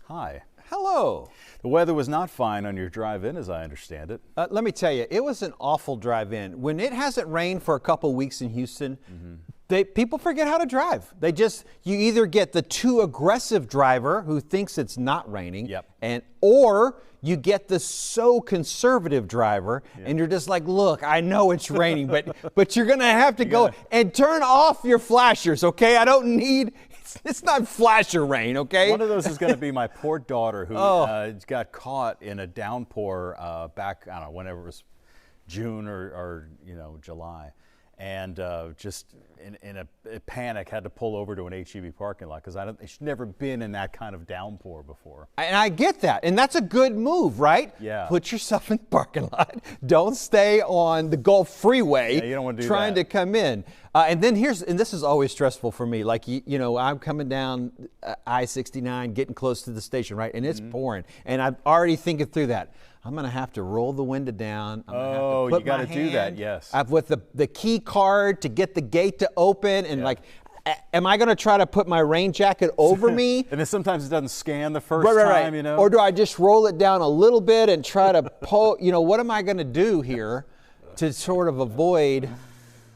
Hi. Hello. The weather was not fine on your drive-in, as I understand it. Let me tell you, it was an awful drive-in. When it hasn't rained for a couple weeks in Houston, people forget how to drive. You either get the too aggressive driver who thinks it's not raining, or you get the so conservative driver, and you're just like, look, I know it's raining, but you're gonna have to go and turn off your flashers, okay? I don't need. It's not flasher rain, okay? One of those is going to be my poor daughter who got caught in a downpour back, I don't know, whenever it was June or July. And just in a panic had to pull over to an HEB parking lot because she's never been in that kind of downpour before. And I get that. And that's a good move, right? Yeah. Put yourself in the parking lot. Don't stay on the Gulf Freeway you don't want to do trying to come in. And this is always stressful for me. Like, I'm coming down I-69, getting close to the station, right? And it's pouring. And I'm already thinking through that. I'm going to have to roll the window down. You got to do that, yes. With the key card to get the gate to open. And am I going to try to put my rain jacket over me? And then sometimes it doesn't scan the first time, you know? Or do I just roll it down a little bit and try to pull, what am I going to do here to sort of avoid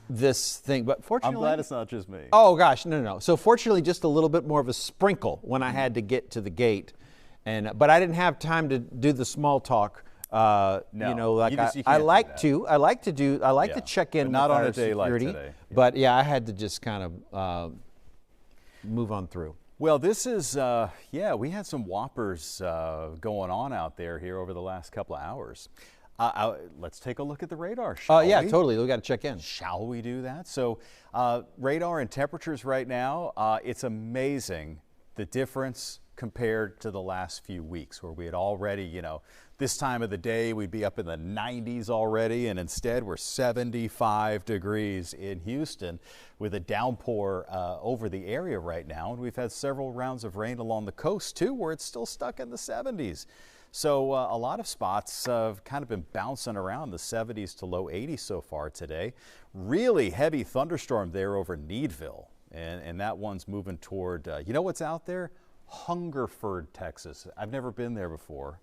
this thing? But fortunately, I'm glad it's not just me. Oh gosh, no. So fortunately, just a little bit more of a sprinkle when I had to get to the gate, but I didn't have time to do the small talk. I like to check in. But not with on our a day security, like today. But I had to just kind of move on through. Well, this is we had some whoppers going on out here over the last couple of hours. Let's take a look at the radar, shall we? Totally. We got to check in. Shall we do that? So radar and temperatures right now, it's amazing the difference compared to the last few weeks where we had already, this time of the day we'd be up in the 90s already, and instead we're 75 degrees in Houston with a downpour over the area right now. And we've had several rounds of rain along the coast too where it's still stuck in the 70s. So a lot of spots have kind of been bouncing around the 70s to low 80s so far today. Really heavy thunderstorm there over Needville, and that one's moving toward, what's out there? Hungerford, Texas. I've never been there before.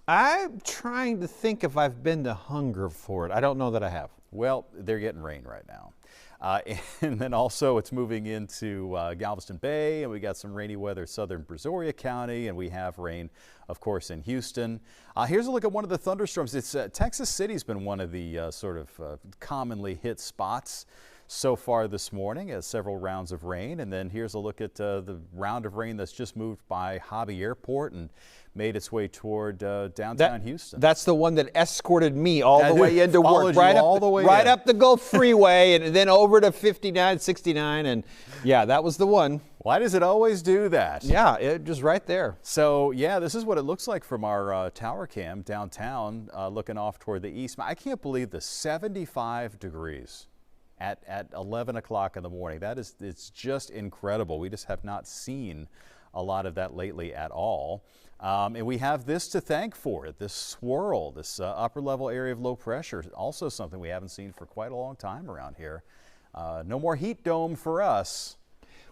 I'm trying to think if I've been to Hungerford. I don't know that I have. Well, they're getting rain right now. And then also it's moving into Galveston Bay, and we got some rainy weather southern Brazoria County, and we have rain, of course, in Houston. Here's a look at one of the thunderstorms. It's Texas City's been one of the commonly hit spots so far this morning, as several rounds of rain. And then here's a look at the round of rain that's just moved by Harvey Airport and made its way toward downtown Houston. That's the one that escorted me all the way into work, right up the Gulf Freeway and then over to 59, 69, and that was the one. Why does it always do that? Yeah, it just right there. So this is what it looks like from our tower cam downtown, looking off toward the east. I can't believe the 75 degrees at 11 o'clock in the morning. It's just incredible. We just have not seen a lot of that lately at all. And we have this to thank for it, this swirl, this upper level area of low pressure, also something we haven't seen for quite a long time around here. No more heat dome for us.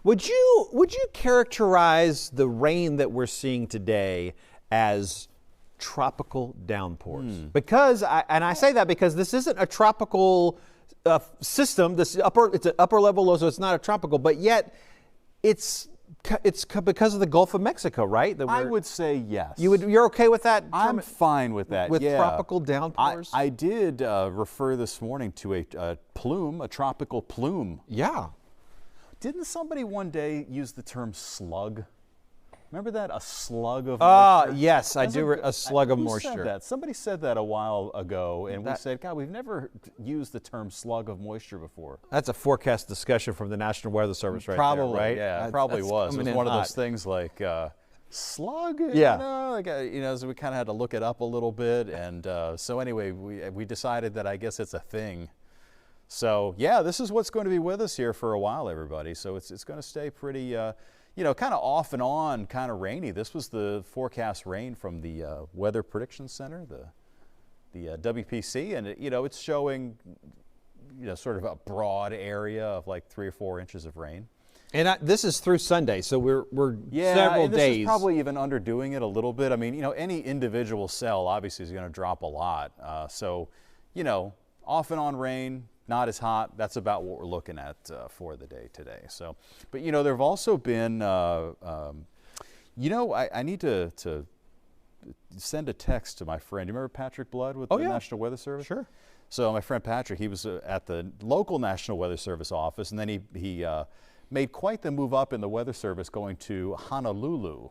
Would you characterize the rain that we're seeing today as tropical downpours? Because I say that because this isn't a tropical system. It's an upper level low, so it's not a tropical, but yet it's because of the Gulf of Mexico, right? I would say yes. You're okay with that? I'm fine with that. With tropical downpours? I did refer this morning to a tropical plume. Yeah. Didn't somebody one day use the term slug? Remember that? A slug of moisture? Yes, I do. A slug of moisture. Who said that? Somebody said that a while ago, and we said, God, we've never used the term slug of moisture before. That's a forecast discussion from the National Weather Service right probably, there, right? Yeah, it probably was. It was one of those things like slug, so we kind of had to look it up a little bit, and so anyway, we decided that I guess it's a thing. So this is what's going to be with us here for a while, everybody. So it's going to stay pretty kind of off and on, kind of rainy. This was the forecast rain from the Weather Prediction Center, the WPC, and it's showing, sort of a broad area of like 3 or 4 inches of rain. And this is through Sunday, so we're several this days. is probably even underdoing it a little bit. I mean, any individual cell obviously is going to drop a lot. So, off and on rain, not as hot. That's about what we're looking at for the day today. So, but there have also been, I need to send a text to my friend. You remember Patrick Blood with the National Weather Service? Sure. So my friend Patrick, he was at the local National Weather Service office, and then he made quite the move up in the Weather Service going to Honolulu.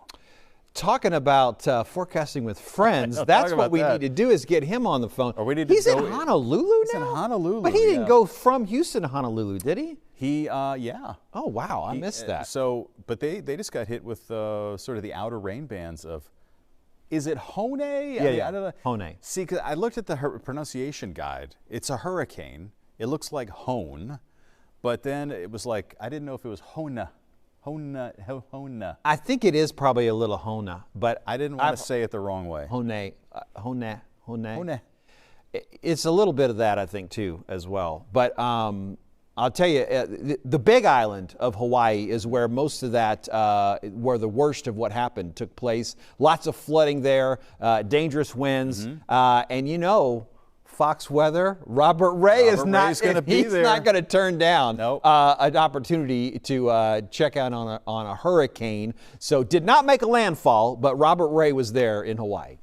Talking about forecasting with friends, that's what we need to do is get him on the phone. Or we need He's to in Honolulu now? He's in Honolulu. But he didn't go from Houston to Honolulu, did he? Yeah. Oh, wow, I missed that. But they just got hit with sort of the outer rain bands of, is it Hone? Yeah, I don't know. Hone. See, 'cause I looked at the pronunciation guide. It's a hurricane. It looks like Hone, but then it was like, I didn't know if it was Hona. Hona. I think it is probably a little Hona, but I didn't want to say it the wrong way. Hone. It's a Hone. little bit of that, I think, too, as well. But I'll tell you, the Big Island of Hawaii is where most of that, where the worst of what happened took place. Lots of flooding there, dangerous winds, and Fox Weather, Robert Ray is not going to be there. He's not going to turn down an opportunity to check out on a hurricane. So did not make a landfall, but Robert Ray was there in Hawaii.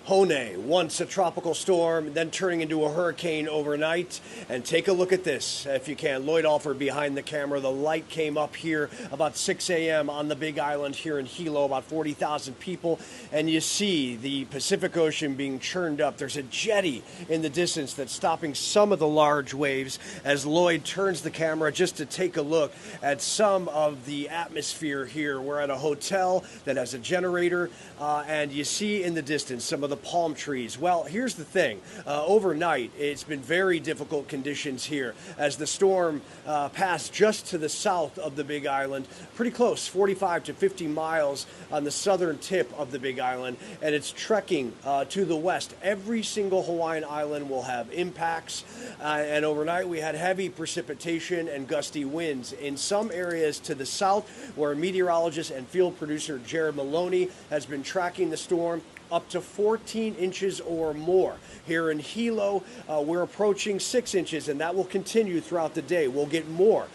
Hone, once a tropical storm, then turning into a hurricane overnight. And take a look at this, if you can. Lloyd Alford behind the camera. The light came up here about 6 a.m. on the Big Island here in Hilo, about 40,000 people. And you see the Pacific Ocean being churned up. There's a jetty in the distance that's stopping some of the large waves as Lloyd turns the camera just to take a look at some of the atmosphere here. We're at a hotel that has a generator, and you see in the distance some of the palm trees. Well, here's the thing. Overnight, it's been very difficult conditions here as the storm passed just to the south of the Big Island, pretty close, 45 to 50 miles on the southern tip of the Big Island, and it's trekking to the west. Every single Hawaiian island will have impacts, and overnight we had heavy precipitation and gusty winds in some areas to the south, where meteorologist and field producer Jared Maloney has been tracking the storm. Up to 14 inches or more. Here in Hilo, we're approaching 6 inches, and that will continue throughout the day. We'll get more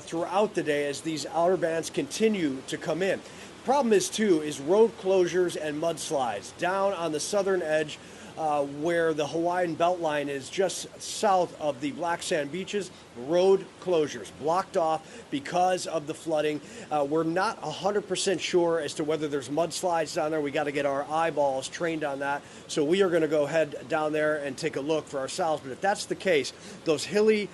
throughout the day as these outer bands continue to come in. Problem is road closures and mudslides down on the southern edge where the Hawaiian Beltline is just south of the black sand beaches. Road closures blocked off because of the flooding. We're not 100% sure as to whether there's mudslides down there. We got to get our eyeballs trained on that. So we are going to go head down there and take a look for ourselves. But if that's the case, those hilly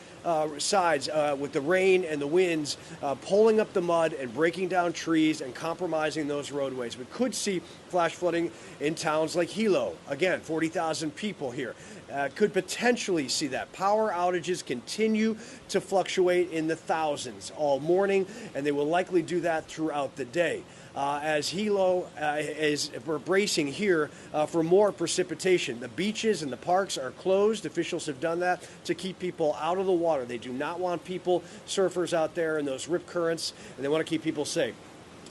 sides with the rain and the winds pulling up the mud and breaking down trees and compromising those roadways. We could see flash flooding in towns like Hilo. Again, 40,000 people here. Could potentially see that. Power outages continue to fluctuate in the thousands all morning, and they will likely do that throughout the day. As Hilo we're bracing here for more precipitation. The beaches and the parks are closed. Officials have done that to keep people out of the water. They do not want people, surfers out there in those rip currents, and they want to keep people safe.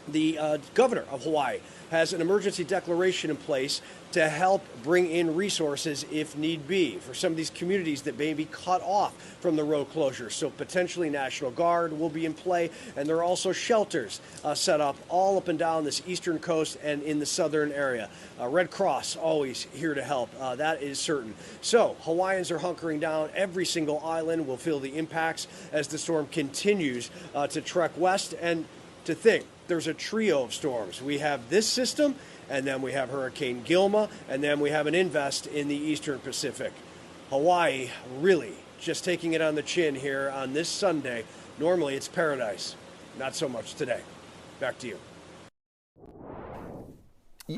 The governor of Hawaii has an emergency declaration in place to help bring in resources if need be for some of these communities that may be cut off from the road closures. So potentially National Guard will be in play, and there are also shelters set up all up and down this eastern coast and in the southern area. Red Cross always here to help, that is certain. So Hawaiians are hunkering down. Every single island will feel the impacts as the storm continues to trek west. And to think, there's a trio of storms. We have this system, and then we have Hurricane Gilma, and then we have an invest in the eastern Pacific. Hawaii really just taking it on the chin here on this Sunday. Normally it's paradise. Not so much today. Back to you.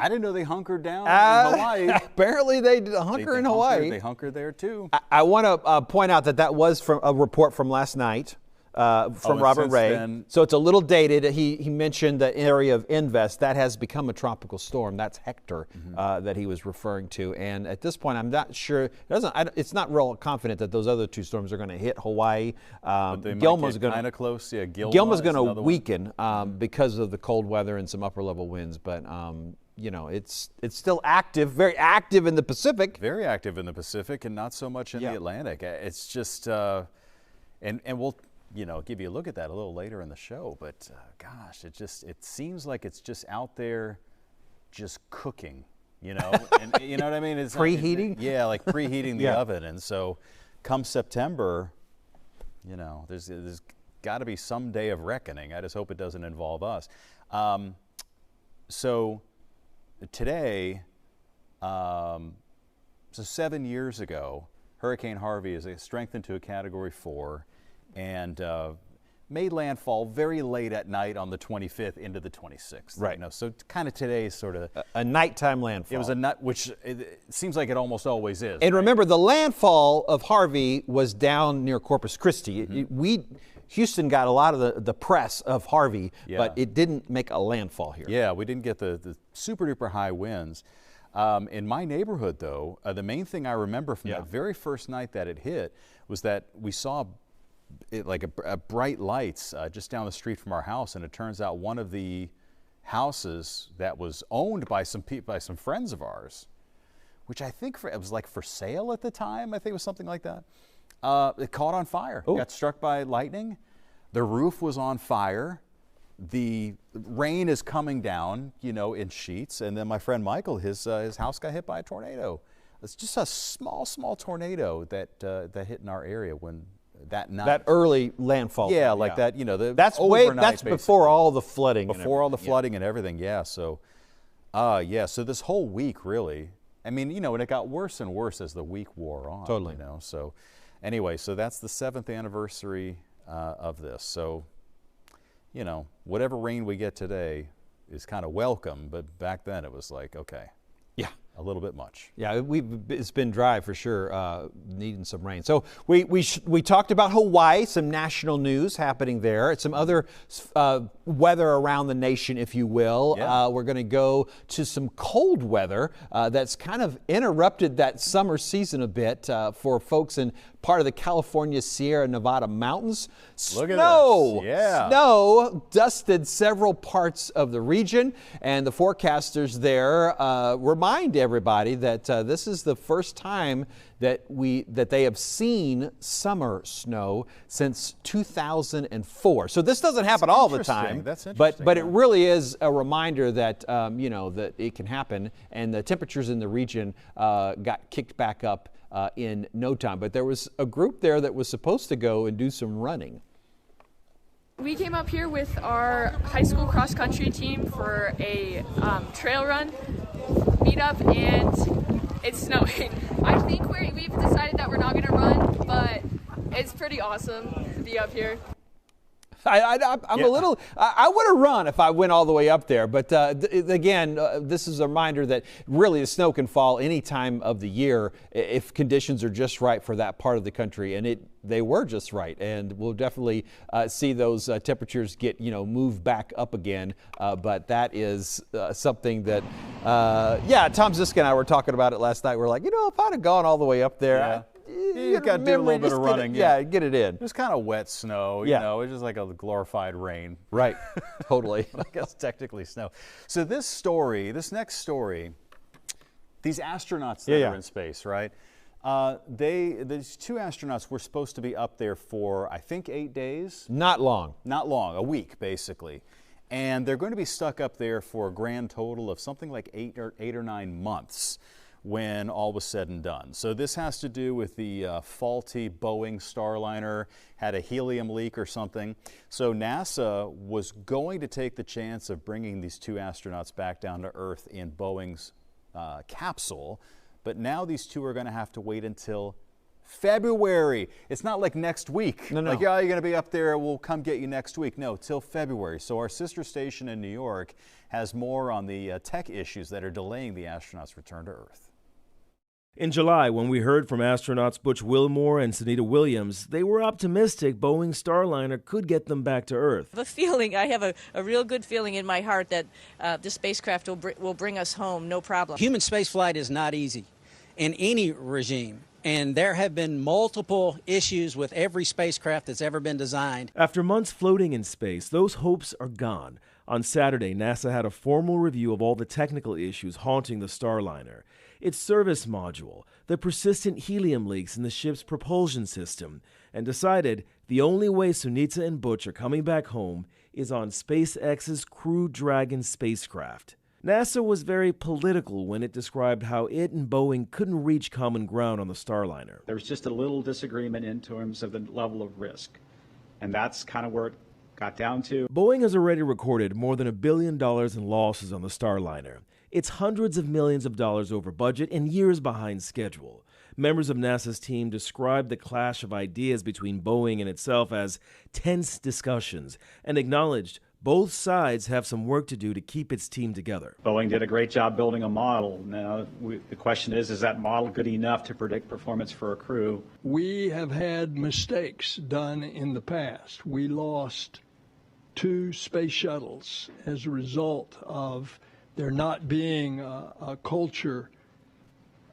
I didn't know they hunkered down in Hawaii. Apparently they hunker in Hawaii. They hunker there too. I want to point out that was from a report from last night. from Robert Ray. Then, so it's a little dated. He mentioned the area of Invest. That has become a tropical storm. That's Hector that he was referring to. And at this point, I'm not sure. It's not real confident that those other two storms are going to hit Hawaii. Gilma's going to close. Yeah, Gilma's going to weaken because of the cold weather and some upper level winds. But you know, it's still active, very active in the Pacific. Very active in the Pacific, and not so much in the Atlantic. It's just, and we'll, you know, give you a look at that a little later in the show. But gosh, it seems like it's just out there, just cooking. You know, and you know what I mean? It's preheating. Yeah, like preheating the oven. And so, come September, you know, there's got to be some day of reckoning. I just hope it doesn't involve us. So. Today, so 7 years ago, Hurricane Harvey is strengthened to a Category 4 and made landfall very late at night on the 25th into the 26th. Right. You know, so kind of today's sort of a nighttime landfall. It was a night, which it seems like it almost always is. And remember, the landfall of Harvey was down near Corpus Christi. Houston got a lot of the press of Harvey, but it didn't make a landfall here. Yeah, we didn't get the super duper high winds. In my neighborhood, though, the main thing I remember from that very first night that it hit was that we saw like a bright lights just down the street from our house, and it turns out one of the houses that was owned by some friends of ours, which I think it was like for sale at the time. I think it was something like that. It caught on fire. Got struck by lightning. The roof was on fire. The rain is coming down, you know, in sheets. And then my friend Michael, his house got hit by a tornado. It's just a small tornado that hit in our area when that night. That early landfall. Yeah, like that. You know, that's before all the flooding. Before all the flooding and everything. Yeah. So, So this whole week, really. I mean, you know, and it got worse and worse as the week wore on. Totally. You know, so. Anyway, so that's the 7th anniversary of this. So, you know, whatever rain we get today is kind of welcome, but back then it was like, okay. Yeah. A little bit much. Yeah, it's been dry for sure, needing some rain. So we talked about Hawaii, some national news happening there. Some other weather around the nation, if you will. Yeah. We're going to go to some cold weather that's kind of interrupted that summer season a bit for folks in part of the California Sierra Nevada mountains. Look at this. Yeah. Snow dusted several parts of the region, and the forecasters there remind everybody that this is the first time that they have seen summer snow since 2004. So this doesn't happen all the time. That's interesting. But it really is a reminder that you know, that it can happen, and the temperatures in the region got kicked back up in no time. But there was a group there that was supposed to go and do some running. We came up here with our high school cross country team for a trail run meetup, and it's snowing. I think we've decided that we're not going to run, but it's pretty awesome to be up here. I'm a little, I would have run if I went all the way up there. But again, this is a reminder that really the snow can fall any time of the year if conditions are just right for that part of the country. And they were just right. And we'll definitely see those temperatures get, you know, moved back up again. But that is something that, Tom Ziska and I were talking about it last night. We're like, you know, if I'd have gone all the way up there, you got to do a little bit of running. Get it in. It was kind of wet snow, you know, it's just like a glorified rain. Right, totally. I guess technically snow. So this next story, these astronauts that are in space, right? These two astronauts were supposed to be up there for, I think, 8 days. Not long, a week, basically. And they're going to be stuck up there for a grand total of something like 8 or 9 months. When all was said and done. So this has to do with the faulty Boeing Starliner, had a helium leak or something. So NASA was going to take the chance of bringing these two astronauts back down to Earth in Boeing's capsule, but now these two are going to have to wait until February. It's not like next week. No. Like, yeah, you're going to be up there, we'll come get you next week. No, till February. So our sister station in New York has more on the tech issues that are delaying the astronauts' return to Earth. In July, when we heard from astronauts Butch Wilmore and Sunita Williams, they were optimistic Boeing's Starliner could get them back to Earth. I have a real good feeling in my heart that the spacecraft will bring us home, no problem. Human spaceflight is not easy in any regime, and there have been multiple issues with every spacecraft that's ever been designed. After months floating in space, those hopes are gone. On Saturday, NASA had a formal review of all the technical issues haunting the Starliner. Its service module, the persistent helium leaks in the ship's propulsion system, and decided the only way Sunita and Butch are coming back home is on SpaceX's Crew Dragon spacecraft. NASA was very political when it described how it and Boeing couldn't reach common ground on the Starliner. There was just a little disagreement in terms of the level of risk, and that's kind of where it got down to. Boeing has already recorded more than $1 billion in losses on the Starliner. It's hundreds of millions of dollars over budget and years behind schedule. Members of NASA's team described the clash of ideas between Boeing and itself as tense discussions and acknowledged both sides have some work to do to keep its team together. Boeing did a great job building a model. Now, the question is that model good enough to predict performance for a crew? We have had mistakes done in the past. We lost 2 space shuttles as a result of there not being a culture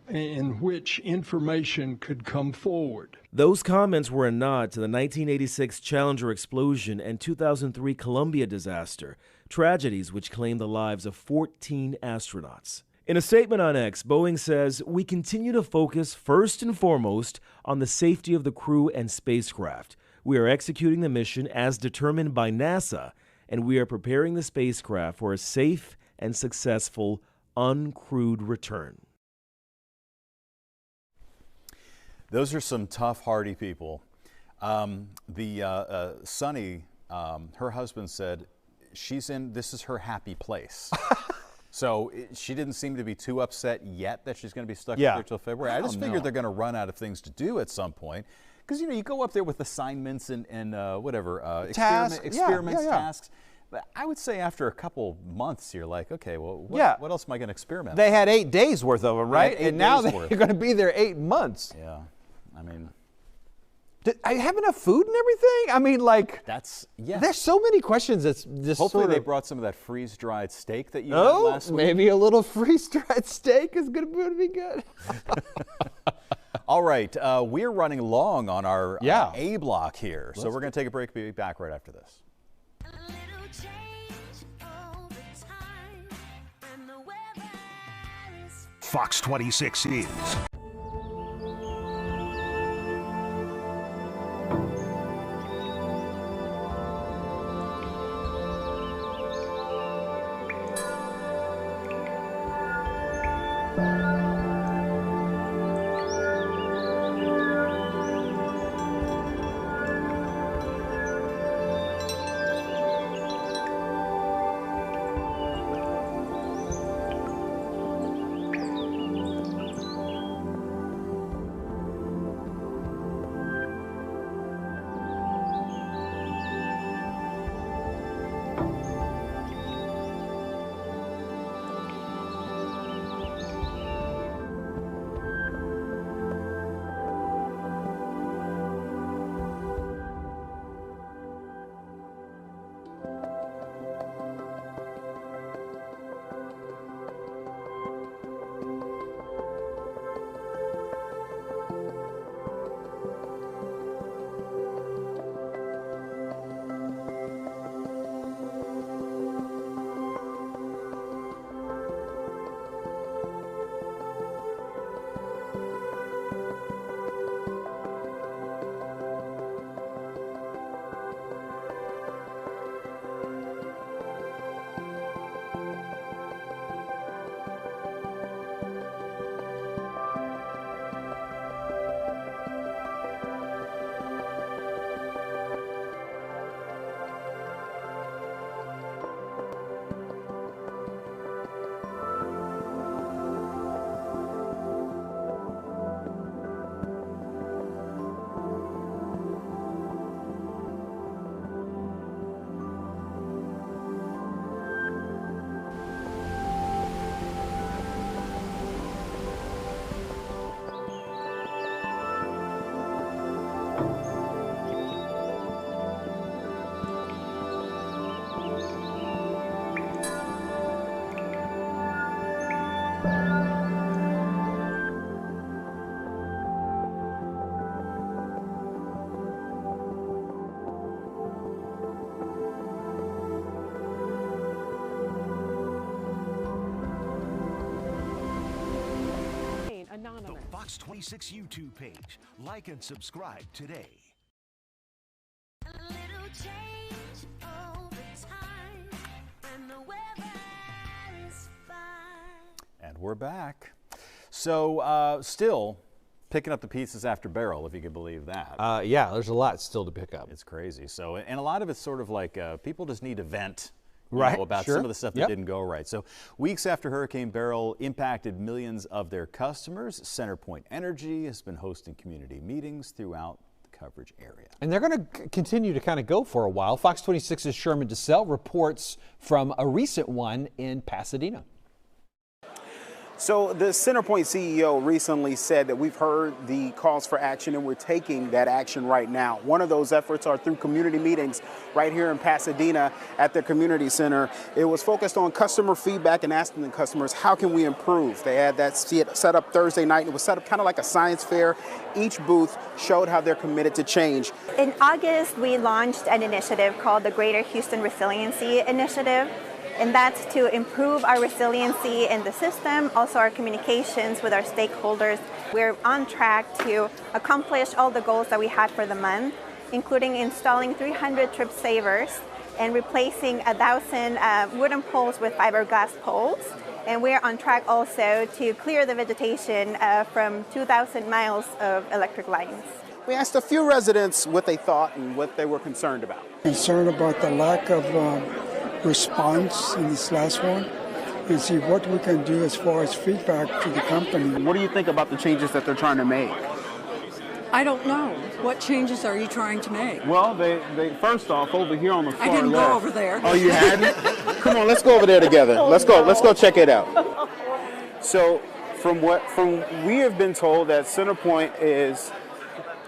in which information could come forward. Those comments were a nod to the 1986 Challenger explosion and 2003 Columbia disaster, tragedies which claimed the lives of 14 astronauts. In a statement on X, Boeing says, "We continue to focus first and foremost on the safety of the crew and spacecraft. We are executing the mission as determined by NASA, and we are preparing the spacecraft for a safe and successful uncrewed return." Those are some tough, hardy people. Sunny, her husband said this is her happy place. So she didn't seem to be too upset yet that she's going to be stuck up there till February. I just figured they're going to run out of things to do at some point. Because, you go up there with assignments and experiments, tasks. But I would say after a couple months, you're like, okay, well, what else am I going to experiment? They had 8 days worth of them, right? And now they're going to be there 8 months. Yeah, I mean, I have enough food and everything. I mean, like There's so many questions. That's just hopefully they brought some of that freeze-dried steak that you had last week. Maybe a little freeze-dried steak is going to be good. All right, we're running long on our A block here, so we're going to take a break. Be back right after this. Fox 26 is. Fox 26 YouTube page. Like and subscribe today. A little change over time, and the weather is fine. And we're back. So still picking up the pieces after Beryl, if you can believe that. Yeah, there's a lot still to pick up. It's crazy. So, and a lot of it's sort of like people just need to vent. Right, About sure. some of the stuff that didn't go right. So weeks after Hurricane Beryl impacted millions of their customers, CenterPoint Energy has been hosting community meetings throughout the coverage area. And they're going to continue to kind of go for a while. Fox 26's Sherman DeSalle reports from a recent one in Pasadena. So the CenterPoint CEO recently said that we've heard the calls for action and we're taking that action right now. One of those efforts are through community meetings right here in Pasadena at the community center. It was focused on customer feedback and asking the customers, how can we improve? They had that set up Thursday night. It was set up kind of like a science fair. Each booth showed how they're committed to change. In August, we launched an initiative called the Greater Houston Resiliency Initiative. And that's to improve our resiliency in the system, also our communications with our stakeholders. We're on track to accomplish all the goals that we had for the month, including installing 300 trip savers and replacing 1,000 wooden poles with fiberglass poles. And we're on track also to clear the vegetation from 2,000 miles of electric lines. We asked a few residents what they thought and what they were concerned about. Concerned about the lack of response in this last one and see what we can do as far as feedback to the company. What do you think about the changes that they're trying to make? I don't know. What changes are you trying to make? Well, they first off, over here on the far left. I didn't left. go over there. Oh, you hadn't? Come on, let's go over there together. Let's go check it out. So from we have been told that CenterPoint is,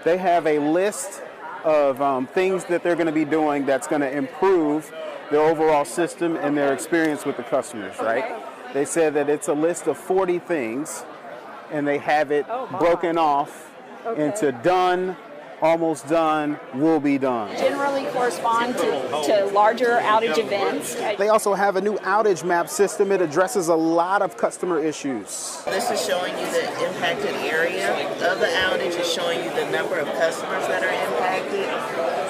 they have a list of things that they're going to be doing that's going to improve their overall system and their experience with the customers, right? They said that it's a list of 40 things, and they have it broken off into done, almost done, will be done. Generally correspond to larger outage events. They also have a new outage map system. It addresses a lot of customer issues. This is showing you the impacted area of the outage. It's showing you the number of customers that are impacted.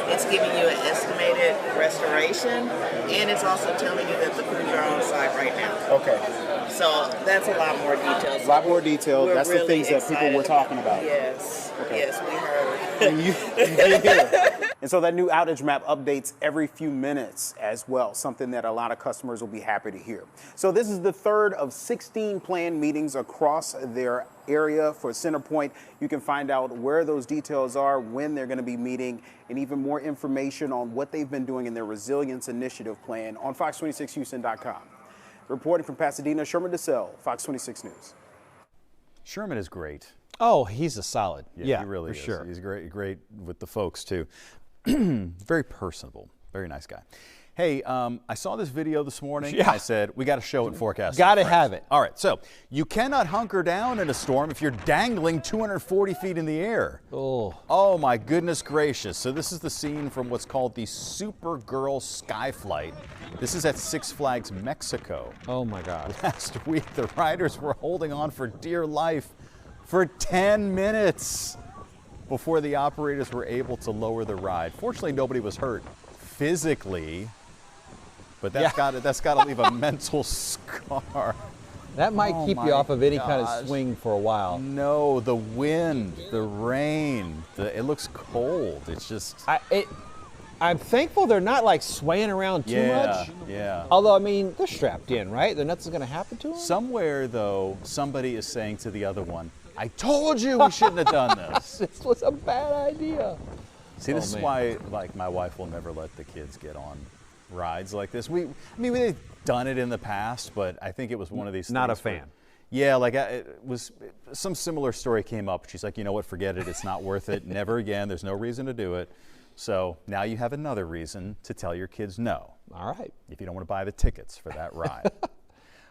It's giving you an estimated restoration, and it's also telling you that the crews are on site right now. Okay. So that's a lot more details. A lot more detail. That's really the things that people were talking about. Yes. Okay. Yes, we heard. And so that new outage map updates every few minutes as well, something that a lot of customers will be happy to hear. So this is the third of 16 planned meetings across their area for CenterPoint. You can find out where those details are, when they're going to be meeting, and even more information on what they've been doing in their Resilience Initiative plan on Fox26Houston.com. Reporting from Pasadena, Sherman DeSalle, Fox 26 News. Sherman is great. Oh, he's a solid. Yeah, he really is. Sure. He's great with the folks too. Very personable, very nice guy. Hey, I saw this video this morning. Yeah. I said, we got to show it in forecast. Got to have it. All right, so you cannot hunker down in a storm if you're dangling 240 feet in the air. Oh my goodness gracious. So this is the scene from what's called the Supergirl Skyflight. This is at Six Flags, Mexico. Oh my God. Last week, the riders were holding on for dear life for 10 minutes before the operators were able to lower the ride. Fortunately, nobody was hurt physically, but that's got to leave a mental scar. That might keep you off of any kind of swing for a while. No, the wind, the rain, it looks cold. It's just... I'm thankful they're not like swaying around too much. Yeah. Although, I mean, they're strapped in, right? Nothing's going to happen to them? Somewhere, though, somebody is saying to the other one, I told you we shouldn't have done this. This was a bad idea. See, this is why, like, my wife will never let the kids get on rides like this. We've done it in the past, but I think it was one of these things. Not a fan. Yeah, like it was some similar story came up. She's like, you know what, forget it. It's not worth it. Never again. There's no reason to do it. So now you have another reason to tell your kids no. All right. If you don't want to buy the tickets for that ride.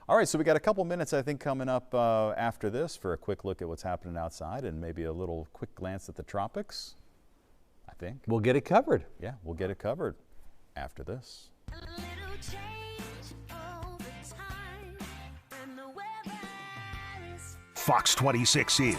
All right, so we got a couple minutes, I think, coming up after this for a quick look at what's happening outside and maybe a little quick glance at the tropics, I think. We'll get it covered. Yeah, we'll get it covered after this. Fox 26 is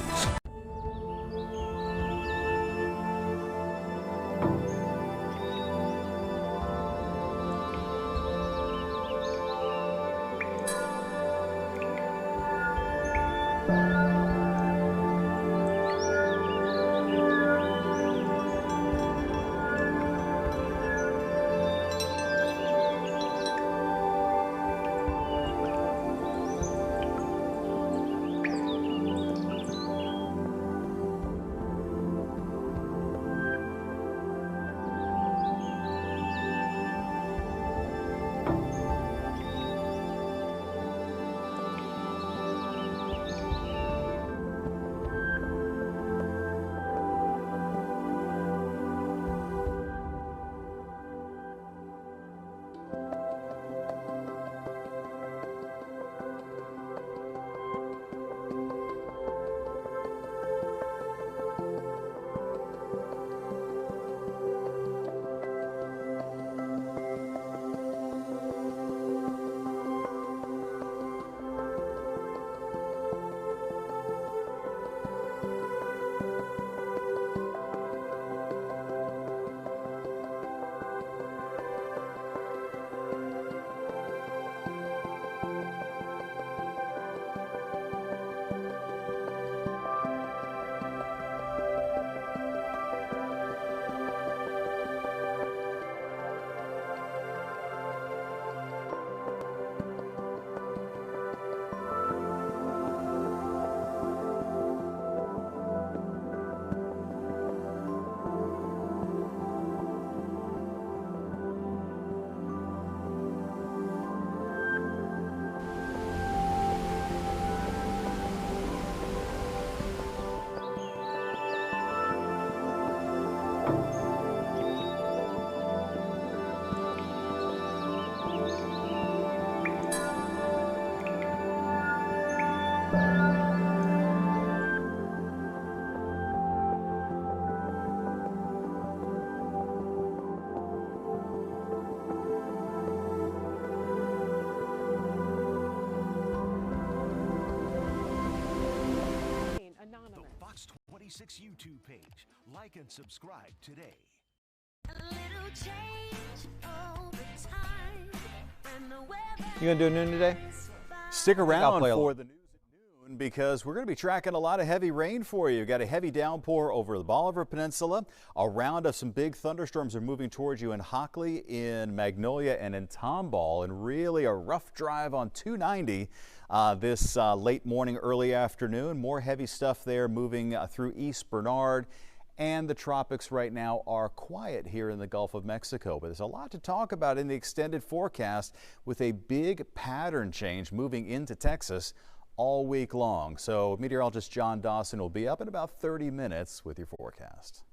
46 YouTube page. Like and subscribe today. A little change over time, and the weather You gonna do a noon today? Stick I'll around play for along. the news at noon because we're going to be tracking a lot of heavy rain for you. We've got a heavy downpour over the Bolivar Peninsula. A round of some big thunderstorms are moving towards you in Hockley, in Magnolia, and in Tomball, and really a rough drive on 290 this late morning, early afternoon. More heavy stuff there moving through East Bernard. And the tropics right now are quiet here in the Gulf of Mexico. But there's a lot to talk about in the extended forecast with a big pattern change moving into Texas all week long. So meteorologist John Dawson will be up in about 30 minutes with your forecast.